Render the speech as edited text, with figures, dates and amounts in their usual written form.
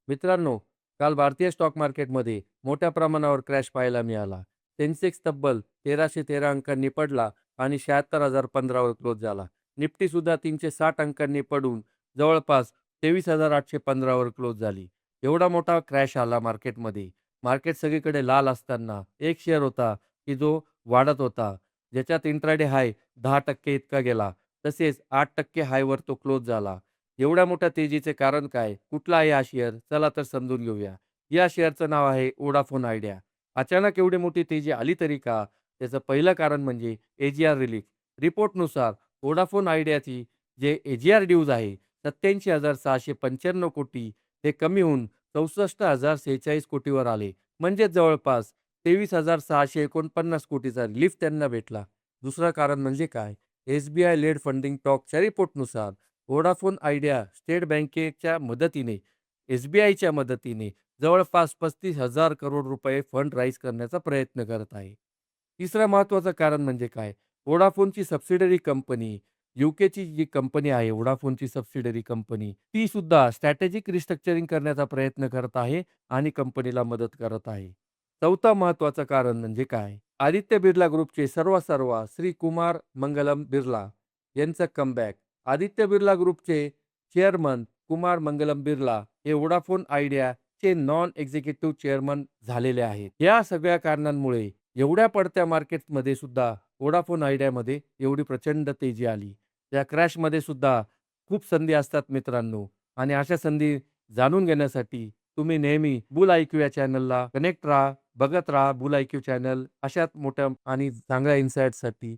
मित्रांनो, काल भारतीय स्टॉक मार्केटमध्ये मोठ्या प्रमाणावर क्रॅश पाहायला मिळाला. सेन्सेक्स तब्बल 1313 अंकांनी पडला आणि 76,015 वर क्लोज झाला. निफ्टीसुद्धा 360 अंकांनी पडून जवळपास 23,815 वर क्लोज झाली. एवढा मोठा क्रॅश आला मार्केटमध्ये. मार्केट सगळीकडे लाल असताना एक शेअर होता, की जो वाढत होता. ज्याच्यात इंट्राडे हाय 10% इतका गेला. तसेच 8% हायवर तो क्लोज झाला. एवढ्या मोठ्या तेजीचे कारण काय? कुठला आहे हा शेअर? चला तर समजून घेऊया. या शेअरचं नाव आहे व्होडाफोन आयडिया. अचानक एवढी मोठी तेजी आली तरी का? त्याचं पहिलं कारण म्हणजे एजीआर रिलीज. रिपोर्टनुसार व्होडाफोन आयडियाची जे एजीआर ड्यूज आहे 87,695 कोटी ते कमी होऊन 64,046 कोटीवर आले. म्हणजेच जवळपास 23,649 कोटीचा रिलीफ त्यांना भेटला. दुसरं कारण म्हणजे काय? एसबीआय लेड फंडिंग टॉकच्या रिपोर्टनुसार व्होडाफोन आयडिया स्टेट बँकेच्या मदतीने, एस-बी-आयच्या मदतीने जवळपास 35,000 करोड रुपये फंड राईज करण्याचा प्रयत्न करत आहे. तिसरं महत्त्वाचं कारण म्हणजे काय? व्होडाफोनची सबसिडियरी कंपनी, यूकेची जी कंपनी आहे व्होडाफोनची सबसिडियरी कंपनी, ती सुद्धा स्ट्रॅटेजिक रिस्ट्रक्चरिंग करण्याचा प्रयत्न करत आहे आणि कंपनीला मदत करत आहे. चौथं महत्त्वाचं कारण म्हणजे काय? आदित्य बिर्ला ग्रुपचे सर्वेसर्वा श्री कुमार मंगलम बिर्ला यांचं कमबॅक. आदित्य बिर्ला ग्रुपचे चेअरमन कुमार मंगलम बिर्ला हे व्होडाफोन आयडियाचे नॉन एक्झिक्युटिव्ह चेअरमन झालेले आहेत. या सगळ्या कारणांमुळे एवढ्या पडत्या मार्केटमध्ये सुद्धा व्होडाफोन आयडियामध्ये एवढी प्रचंड तेजी आली. त्या क्रॅशमध्ये सुद्धा खूप संधी असतात मित्रांनो आणि अशा संधी जाणून घेण्यासाठी तुम्ही नेहमी बुल आयक्यू या चॅनलला कनेक्ट राहा, बघत राहा बुल आयक्यू चॅनल. अशाच मोठ्या आणि चांगल्या इन्साईटसाठी